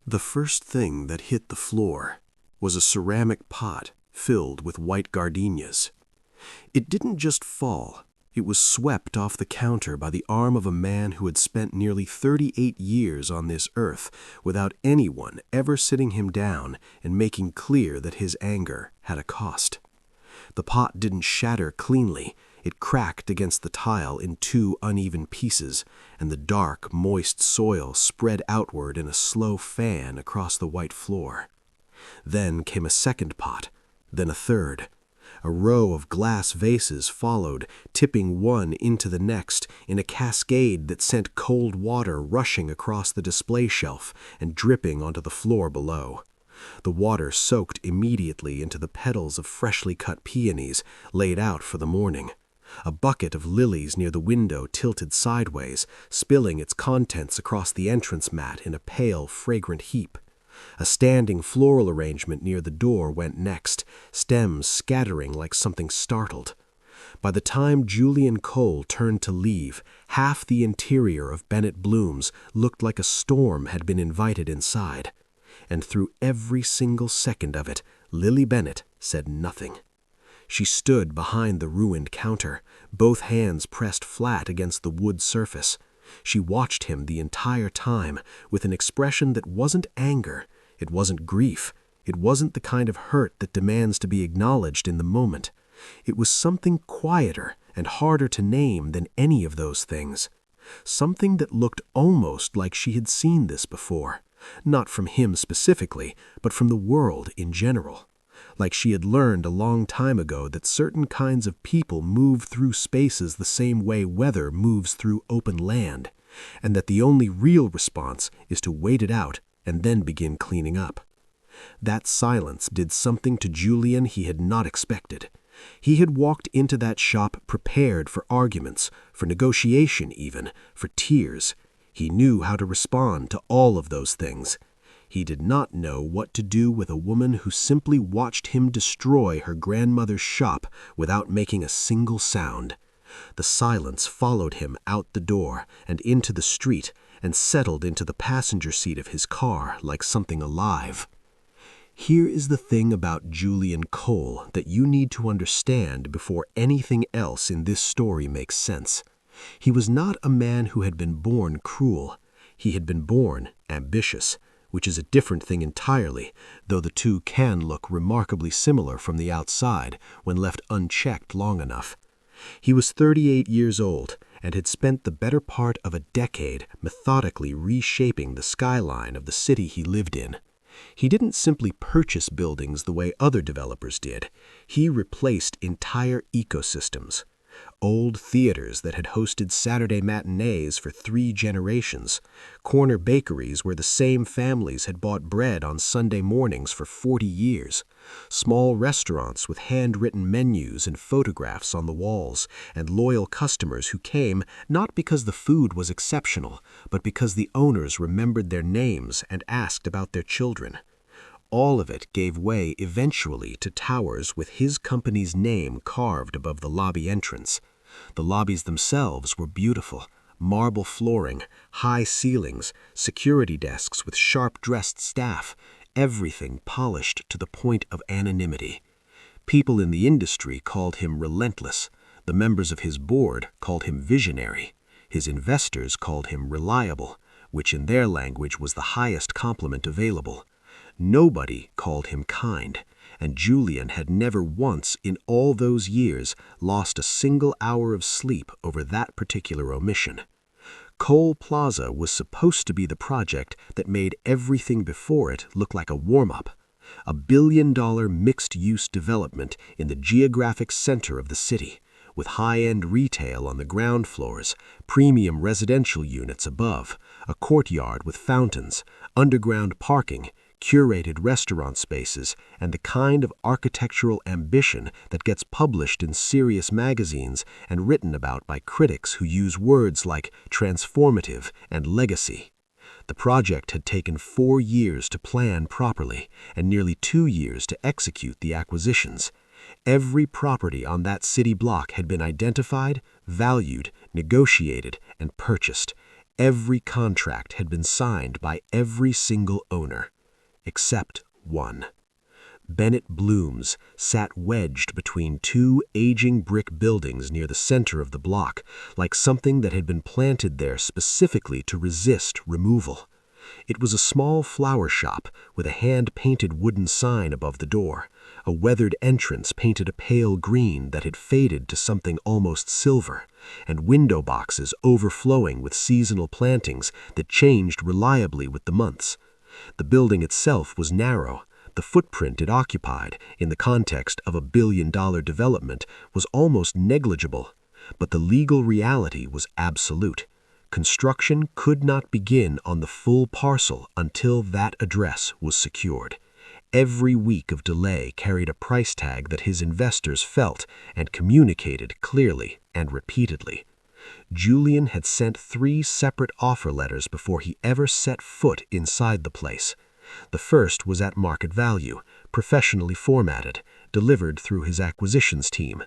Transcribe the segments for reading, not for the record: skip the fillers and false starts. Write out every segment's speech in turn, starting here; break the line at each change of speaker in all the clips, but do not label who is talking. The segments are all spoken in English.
The first thing that hit the floor was a ceramic pot filled with white gardenias. It didn't just fall, it was swept off the counter by the arm of a man who had spent nearly 38 years on this earth without anyone ever sitting him down and making clear that his anger had a cost. The pot didn't shatter cleanly. It cracked against the tile in two uneven pieces, and the dark, moist soil spread outward in a slow fan across the white floor. Then came a second pot, then a third. A row of glass vases followed, tipping one into the next in a cascade that sent cold water rushing across the display shelf and dripping onto the floor below. The water soaked immediately into the petals of freshly cut peonies laid out for the morning. A bucket of lilies near the window tilted sideways, spilling its contents across the entrance mat in a pale, fragrant heap. A standing floral arrangement near the door went next, stems scattering like something startled. By the time Julian Cole turned to leave, half the interior of Bennett Bloom's looked like a storm had been invited inside. And through every single second of it, Lily Bennett said nothing. She stood behind the ruined counter, both hands pressed flat against the wood surface. She watched him the entire time with an expression that wasn't anger, it wasn't grief, it wasn't the kind of hurt that demands to be acknowledged in the moment. It was something quieter and harder to name than any of those things. Something that looked almost like she had seen this before, not from him specifically, but from the world in general. Like she had learned a long time ago that certain kinds of people move through spaces the same way weather moves through open land, and that the only real response is to wait it out and then begin cleaning up. That silence did something to Julian he had not expected. He had walked into that shop prepared for arguments, for negotiation even, for tears. He knew how to respond to all of those things. He did not know what to do with a woman who simply watched him destroy her grandmother's shop without making a single sound. The silence followed him out the door and into the street and settled into the passenger seat of his car like something alive. Here is the thing about Julian Cole that you need to understand before anything else in this story makes sense. He was not a man who had been born cruel. He had been born ambitious, which is a different thing entirely, though the two can look remarkably similar from the outside when left unchecked long enough. He was 38 years old and had spent the better part of a decade methodically reshaping the skyline of the city he lived in. He didn't simply purchase buildings the way other developers did. He replaced entire ecosystems. Old theaters that had hosted Saturday matinees for 3 generations, corner bakeries where the same families had bought bread on Sunday mornings for 40 years, small restaurants with handwritten menus and photographs on the walls, and loyal customers who came not because the food was exceptional, but because the owners remembered their names and asked about their children. All of it gave way eventually to towers with his company's name carved above the lobby entrance. The lobbies themselves were beautiful, marble flooring, high ceilings, security desks with sharp-dressed staff, everything polished to the point of anonymity. People in the industry called him relentless. The members of his board called him visionary. His investors called him reliable, which in their language was the highest compliment available. Nobody called him kind, and Julian had never once in all those years lost a single hour of sleep over that particular omission. Cole Plaza was supposed to be the project that made everything before it look like a warm-up. A billion-dollar mixed-use development in the geographic center of the city, with high-end retail on the ground floors, premium residential units above, a courtyard with fountains, underground parking, curated restaurant spaces, and the kind of architectural ambition that gets published in serious magazines and written about by critics who use words like transformative and legacy. The project had taken 4 years to plan properly and nearly 2 years to execute the acquisitions. Every property on that city block had been identified, valued, negotiated, and purchased. Every contract had been signed by every single owner, except one. Bennett Blooms sat wedged between two aging brick buildings near the center of the block, like something that had been planted there specifically to resist removal. It was a small flower shop with a hand-painted wooden sign above the door. A weathered entrance painted a pale green that had faded to something almost silver, and window boxes overflowing with seasonal plantings that changed reliably with the months. The building itself was narrow. The footprint it occupied, in the context of a billion-dollar development, was almost negligible, but the legal reality was absolute. Construction could not begin on the full parcel until that address was secured. Every week of delay carried a price tag that his investors felt and communicated clearly and repeatedly. Julian had sent 3 separate offer letters before he ever set foot inside the place. The first was at market value, professionally formatted, delivered through his acquisitions team.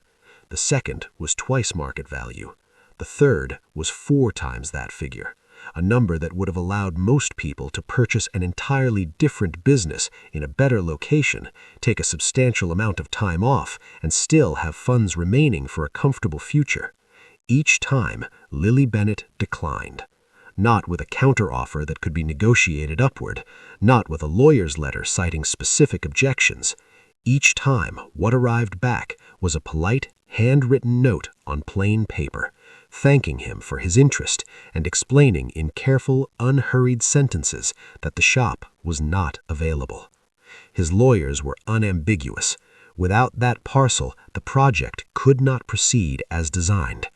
The second was twice market value. The third was 4 times that figure, a number that would have allowed most people to purchase an entirely different business in a better location, take a substantial amount of time off, and still have funds remaining for a comfortable future. Each time, Lily Bennett declined. Not with a counteroffer that could be negotiated upward, not with a lawyer's letter citing specific objections. Each time, what arrived back was a polite, handwritten note on plain paper, thanking him for his interest and explaining in careful, unhurried sentences that the shop was not available. His lawyers were unambiguous. Without that parcel, the project could not proceed as designed.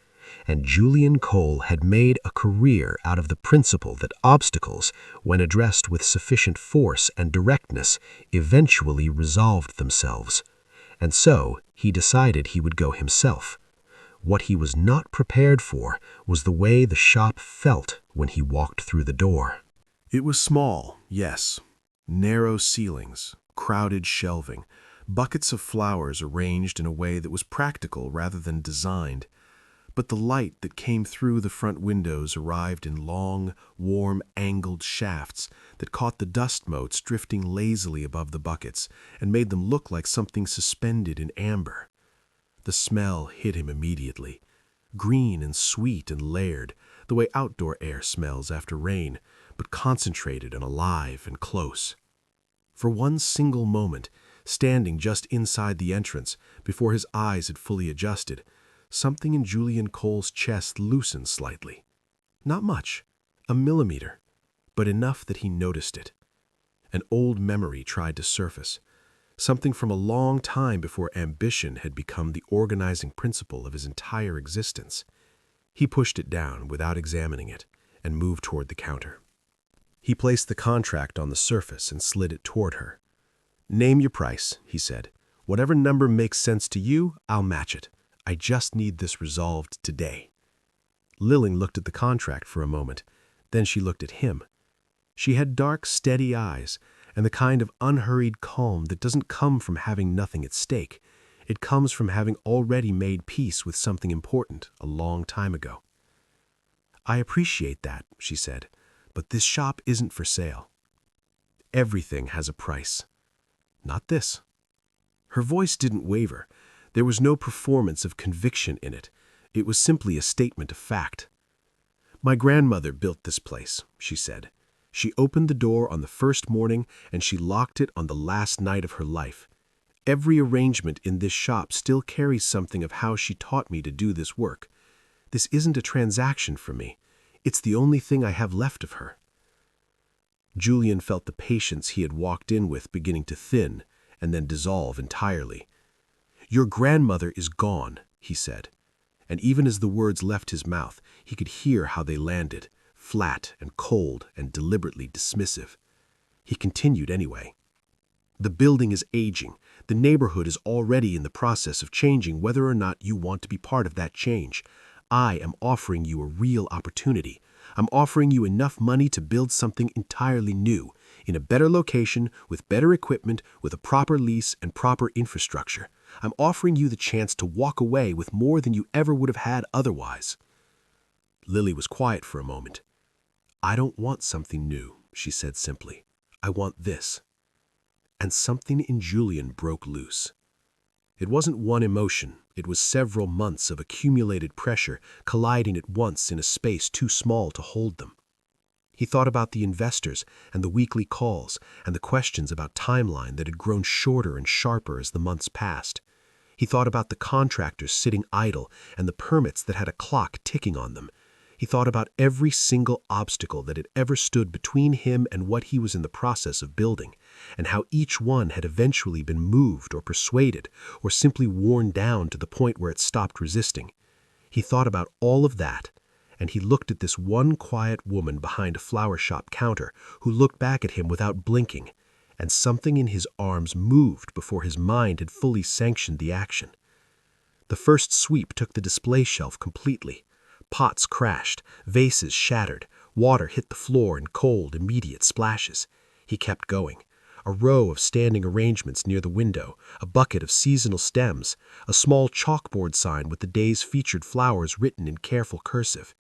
And Julian Cole had made a career out of the principle that obstacles, when addressed with sufficient force and directness, eventually resolved themselves. And so he decided he would go himself. What he was not prepared for was the way the shop felt when he walked through the door.
It was small, yes. Narrow ceilings, crowded shelving, buckets of flowers arranged in a way that was practical rather than designed. But the light that came through the front windows arrived in long, warm, angled shafts that caught the dust motes drifting lazily above the buckets and made them look like something suspended in amber. The smell hit him immediately, green and sweet and layered, the way outdoor air smells after rain, but concentrated and alive and close. For one single moment, standing just inside the entrance, before his eyes had fully adjusted, something in Julian Cole's chest loosened slightly. Not much, a millimeter, but enough that he noticed it. An old memory tried to surface, something from a long time before ambition had become the organizing principle of his entire existence. He pushed it down without examining it and moved toward the counter. He placed the contract on the surface and slid it toward her. "Name your price," he said. "Whatever number makes sense to you, I'll match it. I just need this resolved today." Lilling looked at the contract for a moment. Then she looked at him. She had dark, steady eyes, and the kind of unhurried calm that doesn't come from having nothing at stake. It comes from having already made peace with something important a long time ago. "I appreciate that," she said, "but this shop isn't for sale. Everything has a price. Not this." Her voice didn't waver. There was no performance of conviction in it. It was simply a statement of fact. "My grandmother built this place," she said. "She opened the door on the first morning and she locked it on the last night of her life. Every arrangement in this shop still carries something of how she taught me to do this work. This isn't a transaction for me. It's the only thing I have left of her." Julian felt the patience he had walked in with beginning to thin and then dissolve entirely. "Your grandmother is gone," he said, and even as the words left his mouth, he could hear how they landed, flat and cold and deliberately dismissive. He continued anyway. "The building is aging. The neighborhood is already in the process of changing whether or not you want to be part of that change. I am offering you a real opportunity. I'm offering you enough money to build something entirely new, in a better location, with better equipment, with a proper lease and proper infrastructure. I'm offering you the chance to walk away with more than you ever would have had otherwise." Lily was quiet for a moment. "I don't want something new," she said simply. "I want this." And something in Julian broke loose. It wasn't one emotion, it was several months of accumulated pressure colliding at once in a space too small to hold them. He thought about the investors and the weekly calls and the questions about timeline that had grown shorter and sharper as the months passed. He thought about the contractors sitting idle and the permits that had a clock ticking on them. He thought about every single obstacle that had ever stood between him and what he was in the process of building, and how each one had eventually been moved or persuaded or simply worn down to the point where it stopped resisting. He thought about all of that, and he looked at this one quiet woman behind a flower shop counter who looked back at him without blinking, and something in his arms moved before his mind had fully sanctioned the action. The first sweep took the display shelf completely. Pots crashed, vases shattered, water hit the floor in cold, immediate splashes. He kept going. A row of standing arrangements near the window, a bucket of seasonal stems, a small chalkboard sign with the day's featured flowers written in careful cursive.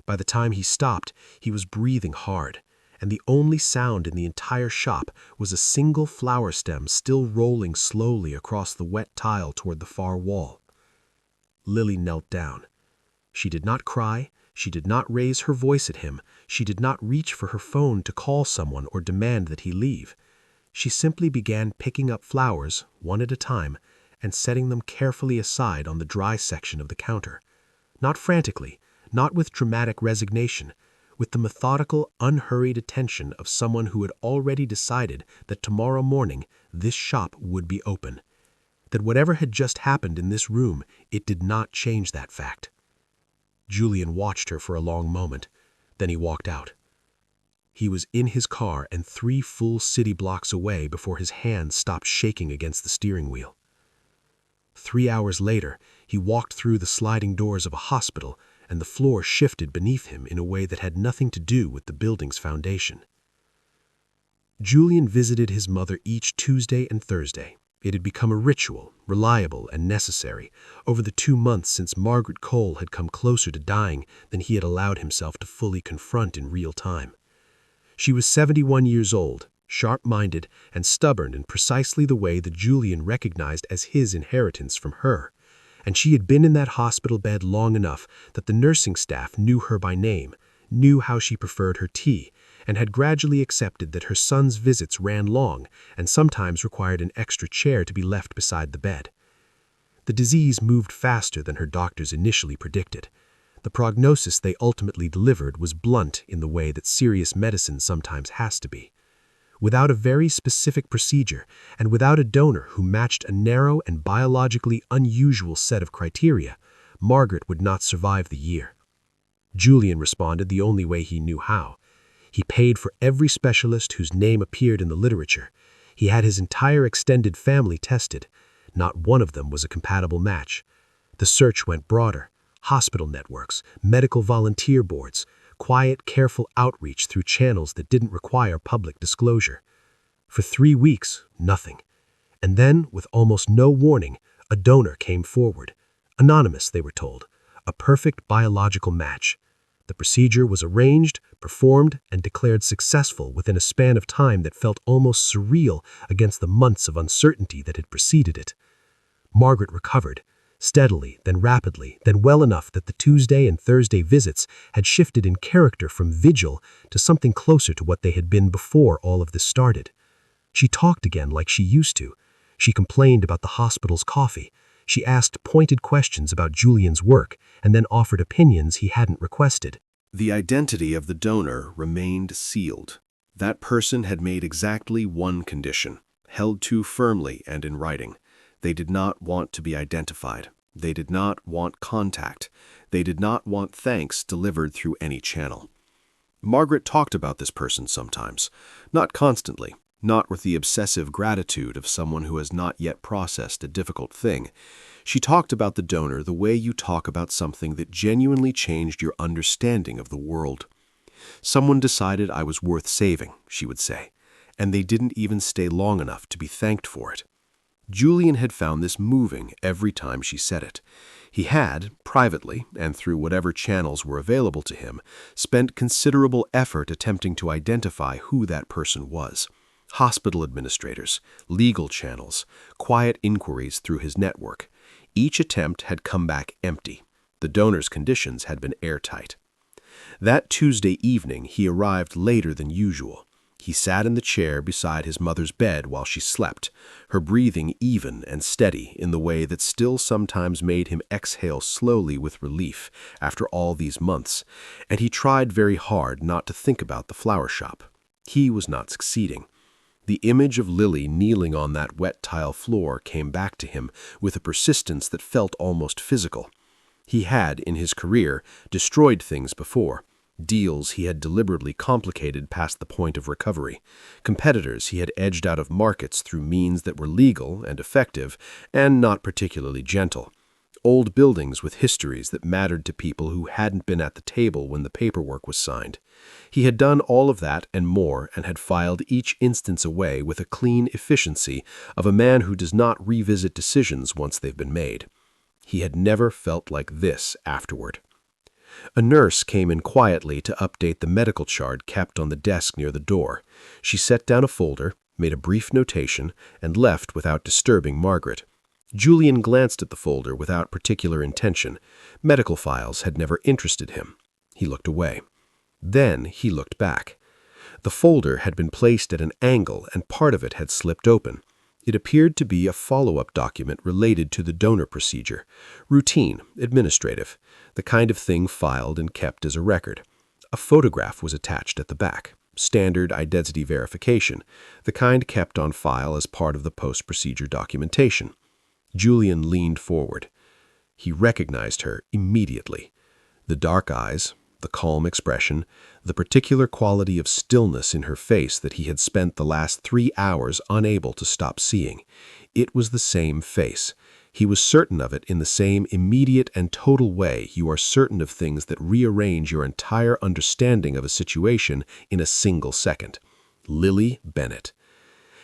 By the time he stopped, he was breathing hard, and the only sound in the entire shop was a single flower stem still rolling slowly across the wet tile toward the far wall. Lily knelt down. She did not cry, she did not raise her voice at him, she did not reach for her phone to call someone or demand that he leave. She simply began picking up flowers, one at a time, and setting them carefully aside on the dry section of the counter. Not frantically, not with dramatic resignation, with the methodical, unhurried attention of someone who had already decided that tomorrow morning this shop would be open. That whatever had just happened in this room, it did not change that fact. Julian watched her for a long moment, then he walked out. He was in his car and 3 full city blocks away before his hands stopped shaking against the steering wheel. 3 hours later, he walked through the sliding doors of a hospital, and the floor shifted beneath him in a way that had nothing to do with the building's foundation. Julian visited his mother each Tuesday and Thursday. It had become a ritual, reliable and necessary, over the 2 months since Margaret Cole had come closer to dying than he had allowed himself to fully confront in real time. She was 71 years old, sharp-minded and stubborn in precisely the way that Julian recognized as his inheritance from her, and she had been in that hospital bed long enough that the nursing staff knew her by name, knew how she preferred her tea, and had gradually accepted that her son's visits ran long and sometimes required an extra chair to be left beside the bed. The disease moved faster than her doctors initially predicted. The prognosis they ultimately delivered was blunt in the way that serious medicine sometimes has to be. Without a very specific procedure, and without a donor who matched a narrow and biologically unusual set of criteria, Margaret would not survive the year. Julian responded the only way he knew how. He paid for every specialist whose name appeared in the literature. He had his entire extended family tested. Not one of them was a compatible match. The search went broader. Hospital networks, medical volunteer boards, quiet, careful outreach through channels that didn't require public disclosure. For 3 weeks, nothing. And then, with almost no warning, a donor came forward. Anonymous, they were told. A perfect biological match. The procedure was arranged, performed, and declared successful within a span of time that felt almost surreal against the months of uncertainty that had preceded it. Margaret recovered, steadily, then rapidly, then well enough that the Tuesday and Thursday visits had shifted in character from vigil to something closer to what they had been before all of this started. She talked again like she used to. She complained about the hospital's coffee. She asked pointed questions about Julian's work and then offered opinions he hadn't requested.
The identity of the donor remained sealed. That person had made exactly one condition, held to firmly and in writing. They did not want to be identified. They did not want contact. They did not want thanks delivered through any channel. Margaret talked about this person sometimes, not constantly, not with the obsessive gratitude of someone who has not yet processed a difficult thing. She talked about the donor the way you talk about something that genuinely changed your understanding of the world. Someone decided I was worth saving, she would say, and they didn't even stay long enough to be thanked for it.
Julian had found this moving every time she said it. He had, privately, and through whatever channels were available to him, spent considerable effort attempting to identify who that person was. Hospital administrators, legal channels, quiet inquiries through his network. Each attempt had come back empty. The donor's conditions had been airtight. That Tuesday evening, he arrived later than usual. He sat in the chair beside his mother's bed while she slept, her breathing even and steady in the way that still sometimes made him exhale slowly with relief after all these months, and he tried very hard not to think about the flower shop. He was not succeeding. The image of Lily kneeling on that wet tile floor came back to him with a persistence that felt almost physical. He had, in his career, destroyed things before. Deals he had deliberately complicated past the point of recovery. Competitors he had edged out of markets through means that were legal and effective and not particularly gentle. Old buildings with histories that mattered to people who hadn't been at the table when the paperwork was signed. He had done all of that and more and had filed each instance away with a clean efficiency of a man who does not revisit decisions once they've been made. He had never felt like this afterward. A nurse came in quietly to update the medical chart kept on the desk near the door. She set down a folder, made a brief notation, and left without disturbing Margaret. Julian glanced at the folder without particular intention. Medical files had never interested him. He looked away. Then he looked back. The folder had been placed at an angle and part of it had slipped open. It appeared to be a follow-up document related to the donor procedure. Routine, administrative, the kind of thing filed and kept as a record. A photograph was attached at the back. Standard identity verification, the kind kept on file as part of the post-procedure documentation. Julian leaned forward. He recognized her immediately. The dark eyes, the calm expression, the particular quality of stillness in her face that he had spent the last 3 hours unable to stop seeing. It was the same face. He was certain of it in the same immediate and total way you are certain of things that rearrange your entire understanding of a situation in a single second. Lily Bennett.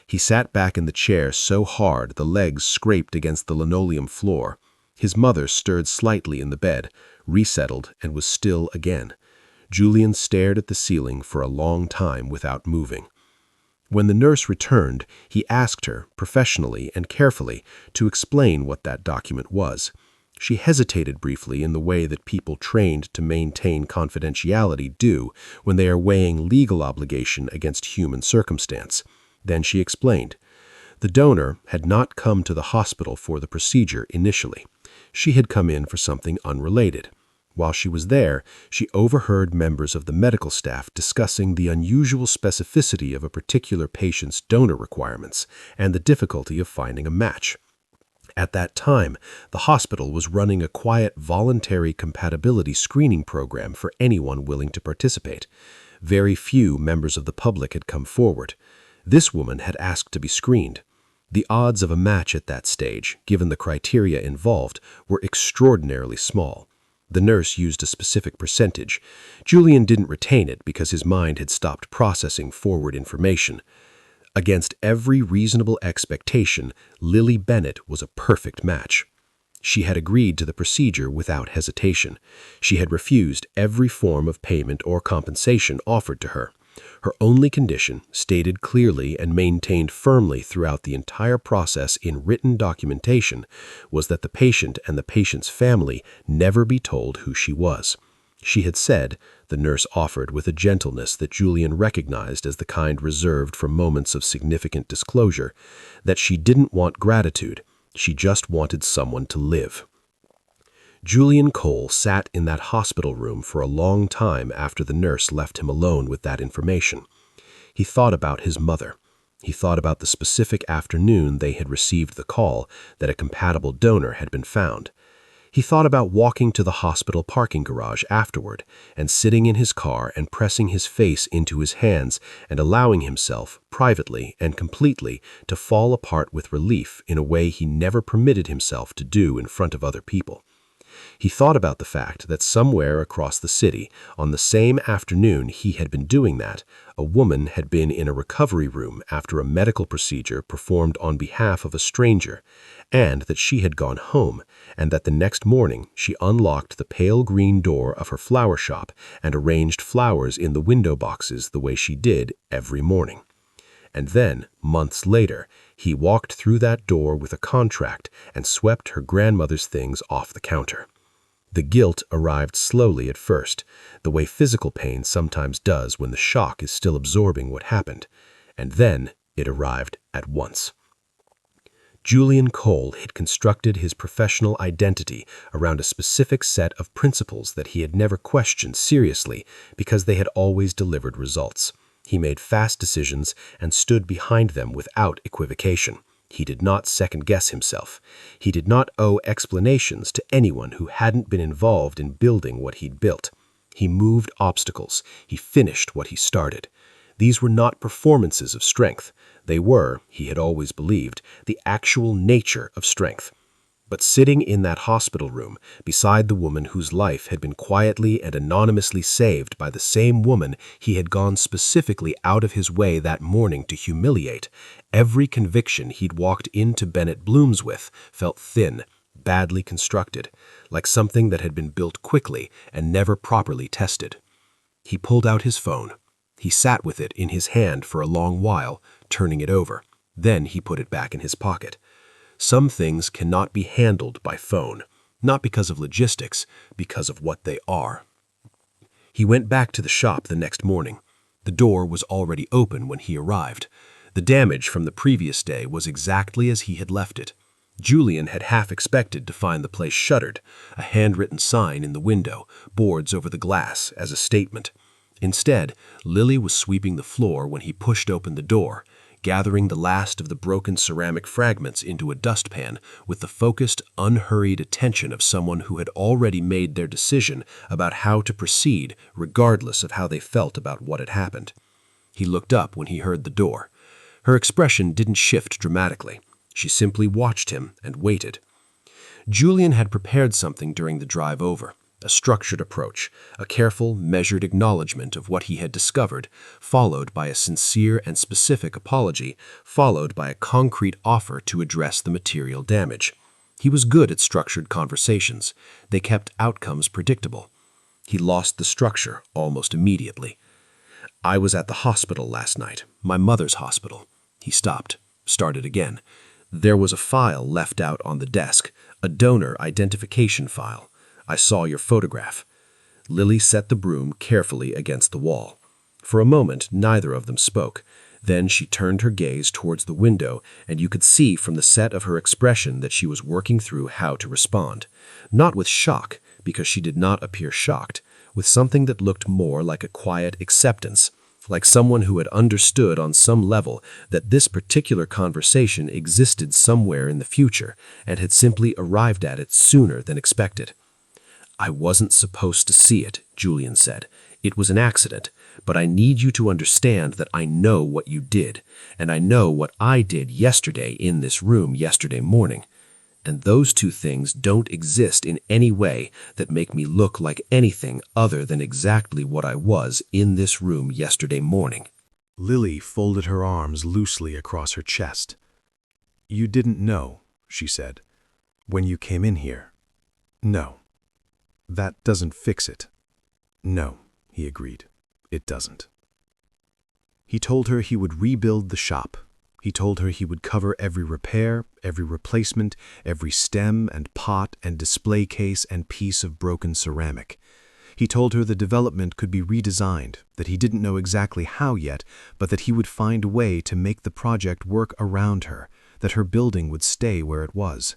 He sat back in the chair so hard the legs scraped against the linoleum floor. His mother stirred slightly in the bed, resettled, and was still again. Julian stared at the ceiling for a long time without moving. When the nurse returned, he asked her, professionally and carefully, to explain what that document was. She hesitated briefly in the way that people trained to maintain confidentiality do when they are weighing legal obligation against human circumstance. Then she explained. The donor had not come to the hospital for the procedure initially. She had come in for something unrelated. While she was there, she overheard members of the medical staff discussing the unusual specificity of a particular patient's donor requirements and the difficulty of finding a match. At that time, the hospital was running a quiet voluntary compatibility screening program for anyone willing to participate. Very few members of the public had come forward. This woman had asked to be screened. The odds of a match at that stage, given the criteria involved, were extraordinarily small. The nurse used a specific percentage. Julian didn't retain it because his mind had stopped processing forward information. Against every reasonable expectation, Lily Bennett was a perfect match. She had agreed to the procedure without hesitation. She had refused every form of payment or compensation offered to her. Her only condition, stated clearly and maintained firmly throughout the entire process in written documentation, was that the patient and the patient's family never be told who she was. She had said, the nurse offered with a gentleness that Julian recognized as the kind reserved for moments of significant disclosure, that she didn't want gratitude, she just wanted someone to live. Julian Cole sat in that hospital room for a long time after the nurse left him alone with that information. He thought about his mother. He thought about the specific afternoon they had received the call that a compatible donor had been found. He thought about walking to the hospital parking garage afterward and sitting in his car and pressing his face into his hands and allowing himself, privately and completely, to fall apart with relief in a way he never permitted himself to do in front of other people. He thought about the fact that somewhere across the city, on the same afternoon he had been doing that, a woman had been in a recovery room after a medical procedure performed on behalf of a stranger, and that she had gone home, and that the next morning she unlocked the pale green door of her flower shop and arranged flowers in the window boxes the way she did every morning. And then, months later, he walked through that door with a contract and swept her grandmother's things off the counter. The guilt arrived slowly at first, the way physical pain sometimes does when the shock is still absorbing what happened, and then it arrived at once. Julian Cole had constructed his professional identity around a specific set of principles that he had never questioned seriously because they had always delivered results. He made fast decisions and stood behind them without equivocation. He did not second-guess himself. He did not owe explanations to anyone who hadn't been involved in building what he'd built. He moved obstacles. He finished what he started. These were not performances of strength. They were, he had always believed, the actual nature of strength. But sitting in that hospital room, beside the woman whose life had been quietly and anonymously saved by the same woman he had gone specifically out of his way that morning to humiliate, every conviction he'd walked into Bennett Bloom's with felt thin, badly constructed, like something that had been built quickly and never properly tested. He pulled out his phone. He sat with it in his hand for a long while, turning it over. Then he put it back in his pocket. Some things cannot be handled by phone, not because of logistics, because of what they are. He went back to the shop the next morning. The door was already open when he arrived. The damage from the previous day was exactly as he had left it. Julian had half expected to find the place shuttered, a handwritten sign in the window, boards over the glass as a statement. Instead, Lily was sweeping the floor when he pushed open the door, gathering the last of the broken ceramic fragments into a dustpan with the focused, unhurried attention of someone who had already made their decision about how to proceed regardless of how they felt about what had happened. He looked up when he heard the door. Her expression didn't shift dramatically. She simply watched him and waited. Julian had prepared something during the drive over. A structured approach, a careful, measured acknowledgement of what he had discovered, followed by a sincere and specific apology, followed by a concrete offer to address the material damage. He was good at structured conversations. They kept outcomes predictable. He lost the structure almost immediately. "I was at the hospital last night, my mother's hospital." He stopped, started again. "There was a file left out on the desk, a donor identification file. I saw your photograph." Lily set the broom carefully against the wall. For a moment, neither of them spoke. Then she turned her gaze towards the window, and you could see from the set of her expression that she was working through how to respond. Not with shock, because she did not appear shocked, with something that looked more like a quiet acceptance, like someone who had understood on some level that this particular conversation existed somewhere in the future and had simply arrived at it sooner than expected. "I wasn't supposed to see it," Julian said. "It was an accident, but I need you to understand that I know what you did, and I know what I did yesterday in this room yesterday morning. And those two things don't exist in any way that make me look like anything other than exactly what I was in this room yesterday morning."
Lily folded her arms loosely across her chest. "You didn't know," she said, "when you came in here." "No. That doesn't fix it." "No," he agreed. "It doesn't." He told her he would rebuild the shop. He told her he would cover every repair, every replacement, every stem and pot and display case and piece of broken ceramic. He told her the development could be redesigned, that he didn't know exactly how yet, but that he would find a way to make the project work around her, that her building would stay where it was.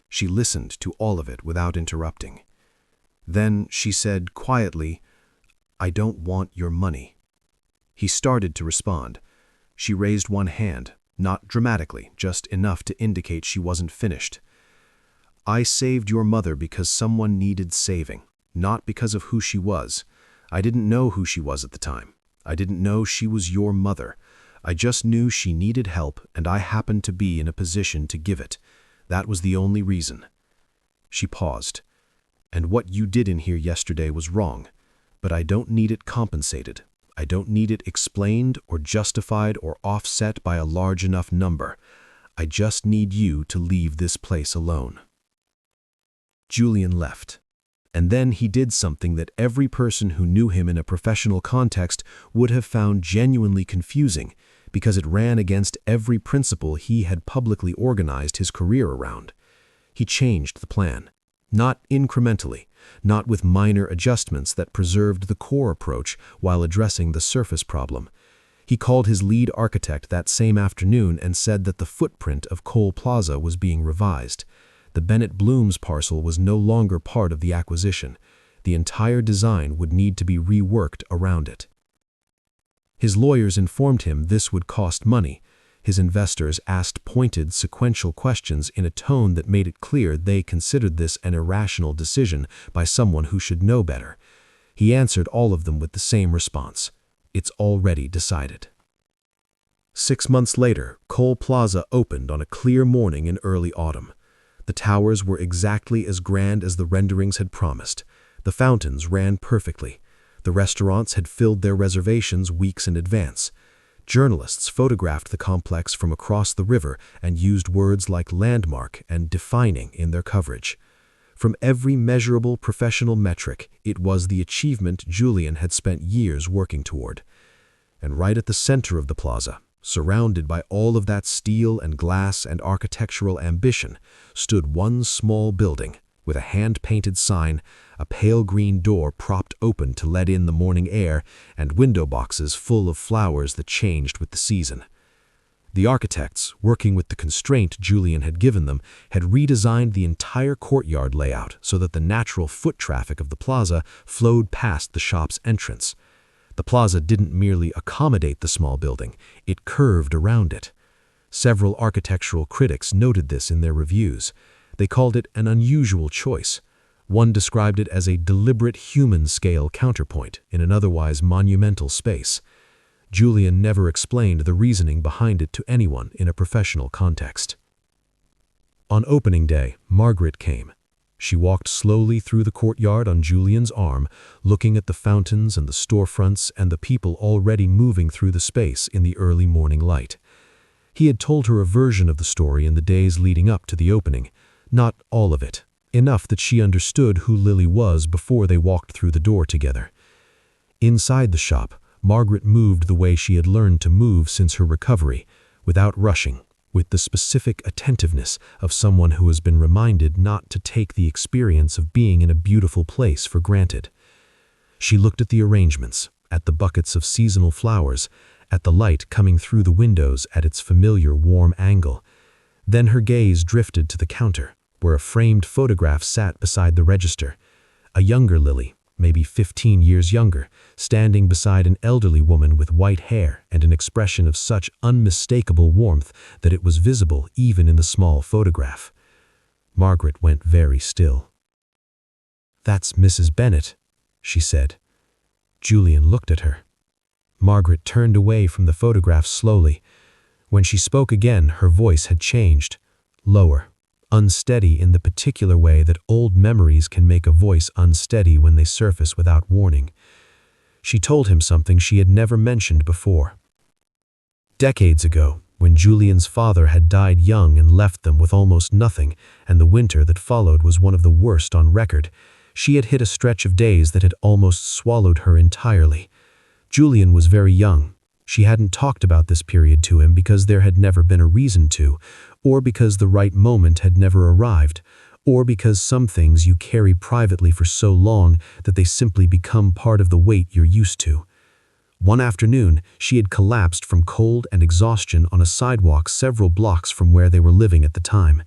She listened to all of it without interrupting. Then she said quietly, "I don't want your money." He started to respond. She raised one hand, not dramatically, just enough to indicate she wasn't finished. "I saved your mother because someone needed saving, not because of who she was. I didn't know who she was at the time. I didn't know she was your mother. I just knew she needed help, and I happened to be in a position to give it. That was the only reason." She paused.
And what you did in here yesterday was wrong, but I don't need it compensated. I don't need it explained or justified or offset by a large enough number. I just need you to leave this place alone." Julian left. And then he did something that every person who knew him in a professional context would have found genuinely confusing, because it ran against every principle he had publicly organized his career around. He changed the plan. Not incrementally, not with minor adjustments that preserved the core approach while addressing the surface problem. He called his lead architect that same afternoon and said that the footprint of Cole Plaza was being revised. The Bennett Blooms parcel was no longer part of the acquisition. The entire design would need to be reworked around it. His lawyers informed him this would cost money. His investors asked pointed, sequential questions in a tone that made it clear they considered this an irrational decision by someone who should know better. He answered all of them with the same response: "It's already decided." 6 months later, Cole Plaza opened on a clear morning in early autumn. The towers were exactly as grand as the renderings had promised. The fountains ran perfectly. The restaurants had filled their reservations weeks in advance. Journalists photographed the complex from across the river and used words like landmark and defining in their coverage. From every measurable professional metric, it was the achievement Julian had spent years working toward. And right at the center of the plaza, surrounded by all of that steel and glass and architectural ambition, stood one small building with a hand-painted sign, a pale green door propped open to let in the morning air, and window boxes full of flowers that changed with the season. The architects, working with the constraint Julian had given them, had redesigned the entire courtyard layout so that the natural foot traffic of the plaza flowed past the shop's entrance. The plaza didn't merely accommodate the small building, it curved around it. Several architectural critics noted this in their reviews. They called it an unusual choice. One described it as a deliberate human-scale counterpoint in an otherwise monumental space. Julian never explained the reasoning behind it to anyone in a professional context. On opening day, Margaret came. She walked slowly through the courtyard on Julian's arm, looking at the fountains and the storefronts and the people already moving through the space in the early morning light. He had told her a version of the story in the days leading up to the opening. Not all of it, enough that she understood who Lily was before they walked through the door together. Inside the shop, Margaret moved the way she had learned to move since her recovery, without rushing, with the specific attentiveness of someone who has been reminded not to take the experience of being in a beautiful place for granted. She looked at the arrangements, at the buckets of seasonal flowers, at the light coming through the windows at its familiar warm angle. Then her gaze drifted to the counter, where a framed photograph sat beside the register. A younger Lily, maybe 15 years younger, standing beside an elderly woman with white hair and an expression of such unmistakable warmth that it was visible even in the small photograph. Margaret went very still. "That's Mrs. Bennett," she said. Julian looked at her. Margaret turned away from the photograph slowly. When she spoke again, her voice had changed, lower, unsteady in the particular way that old memories can make a voice unsteady when they surface without warning. She told him something she had never mentioned before. Decades ago, when Julian's father had died young and left them with almost nothing, and the winter that followed was one of the worst on record, she had hit a stretch of days that had almost swallowed her entirely. Julian was very young. She hadn't talked about this period to him because there had never been a reason to, or because the right moment had never arrived, or because some things you carry privately for so long that they simply become part of the weight you're used to. One afternoon, she had collapsed from cold and exhaustion on a sidewalk several blocks from where they were living at the time.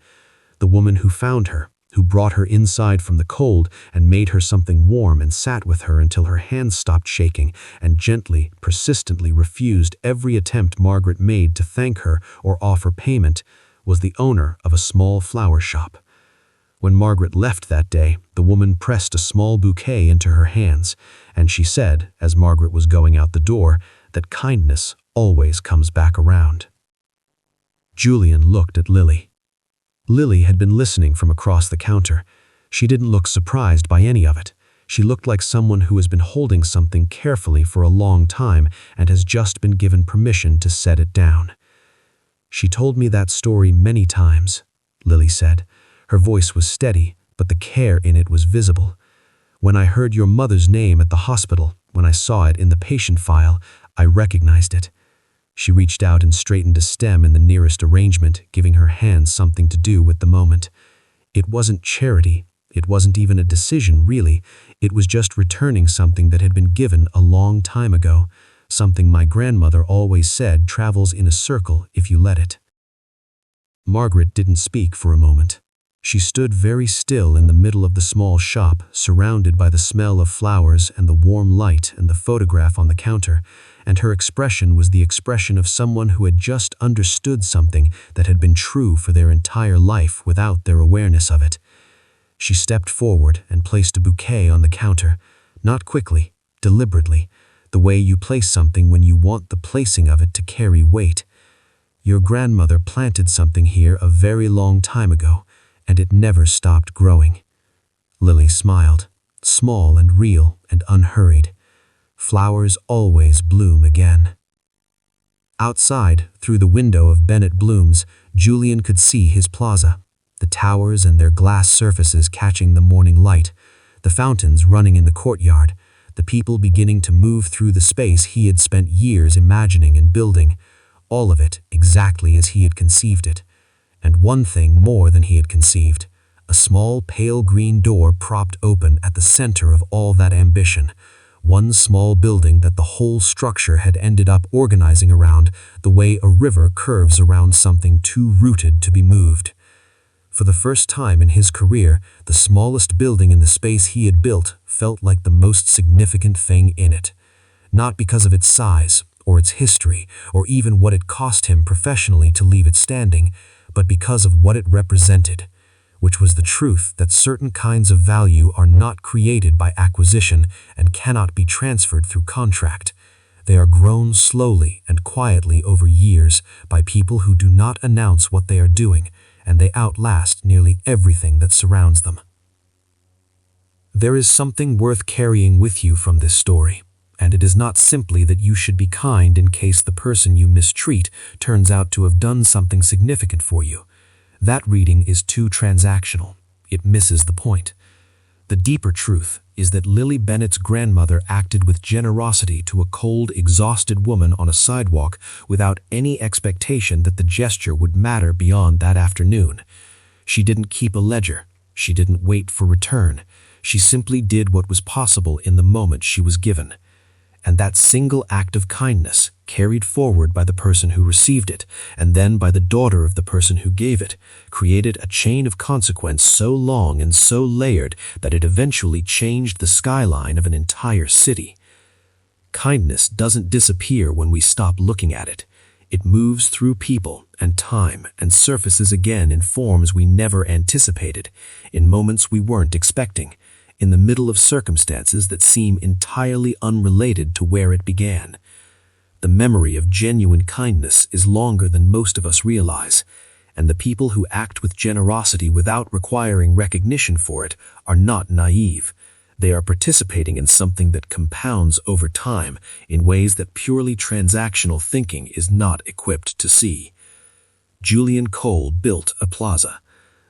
The woman who found her, who brought her inside from the cold and made her something warm and sat with her until her hands stopped shaking and gently, persistently refused every attempt Margaret made to thank her or offer payment, was the owner of a small flower shop. When Margaret left that day, the woman pressed a small bouquet into her hands, and she said, as Margaret was going out the door, that kindness always comes back around. Julian looked at Lily. Lily had been listening from across the counter.
She didn't look surprised by any of it. She looked like someone who has been holding something carefully for a long time and has just been given permission to set it down. "She told me that story many times," Lily said. Her voice was steady, but the care in it was visible. "When I heard your mother's name at the hospital, when I saw it in the patient file, I recognized it." She reached out and straightened a stem in the nearest arrangement, giving her hands something to do with the moment. It wasn't charity. It wasn't even a decision, really. It was just returning something that had been given a long time ago, something my grandmother always said travels in a circle if you let it. Margaret didn't speak for a moment. She stood very still in the middle of the small shop, surrounded by the smell of flowers and the warm light and the photograph on the counter, and her expression was the expression of someone who had just understood something that had been true for their entire life without their awareness of it. She stepped forward and placed a bouquet on the counter, not quickly, deliberately, the way you place something when you want the placing of it to carry weight. "Your grandmother planted something here a very long time ago, and it never stopped growing." Lily smiled, small and real and unhurried. Flowers always bloom again. Outside, through the window of Bennett Bloom's, Julian could see his plaza, the towers and their glass surfaces catching the morning light, the fountains running in the courtyard, the people beginning to move through the space he had spent years imagining and building, all of it exactly as he had conceived it. And one thing more than he had conceived, a small pale green door propped open at the center of all that ambition, one small building that the whole structure had ended up organizing around the way a river curves around something too rooted to be moved. For the first time in his career, the smallest building in the space he had built felt like the most significant thing in it. Not because of its size, or its history, or even what it cost him professionally to leave it standing, but because of what it represented, which was the truth that certain kinds of value are not created by acquisition and cannot be transferred through contract. They are grown slowly and quietly over years by people who do not announce what they are doing, and they outlast nearly everything that surrounds them. There is something worth carrying with you from this story, and it is not simply that you should be kind in case the person you mistreat turns out to have done something significant for you. That reading is too transactional. It misses the point. The deeper truth is that Lily Bennett's grandmother acted with generosity to a cold, exhausted woman on a sidewalk without any expectation that the gesture would matter beyond that afternoon. She didn't keep a ledger. She didn't wait for return. She simply did what was possible in the moment she was given. And that single act of kindness, carried forward by the person who received it, and then by the daughter of the person who gave it, created a chain of consequence so long and so layered that it eventually changed the skyline of an entire city. Kindness doesn't disappear when we stop looking at it. It moves through people and time and surfaces again in forms we never anticipated, in moments we weren't expecting, in the middle of circumstances that seem entirely unrelated to where it began. The memory of genuine kindness is longer than most of us realize, and the people who act with generosity without requiring recognition for it are not naive. They are participating in something that compounds over time in ways that purely transactional thinking is not equipped to see. Julian Cole built a plaza,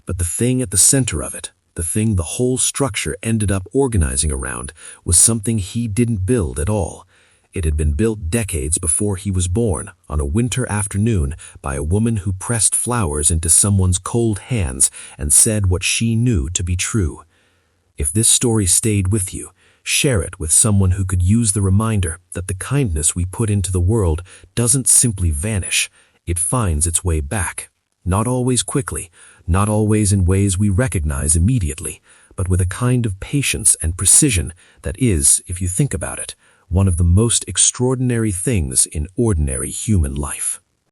but the thing at the center of it, the thing the whole structure ended up organizing around, was something he didn't build at all. It had been built decades before he was born, on a winter afternoon, by a woman who pressed flowers into someone's cold hands and said what she knew to be true. If this story stayed with you, share it with someone who could use the reminder that the kindness we put into the world doesn't simply vanish. It finds its way back. Not always quickly, not always in ways we recognize immediately, but with a kind of patience and precision that is, if you think about it, one of the most extraordinary things in ordinary human life.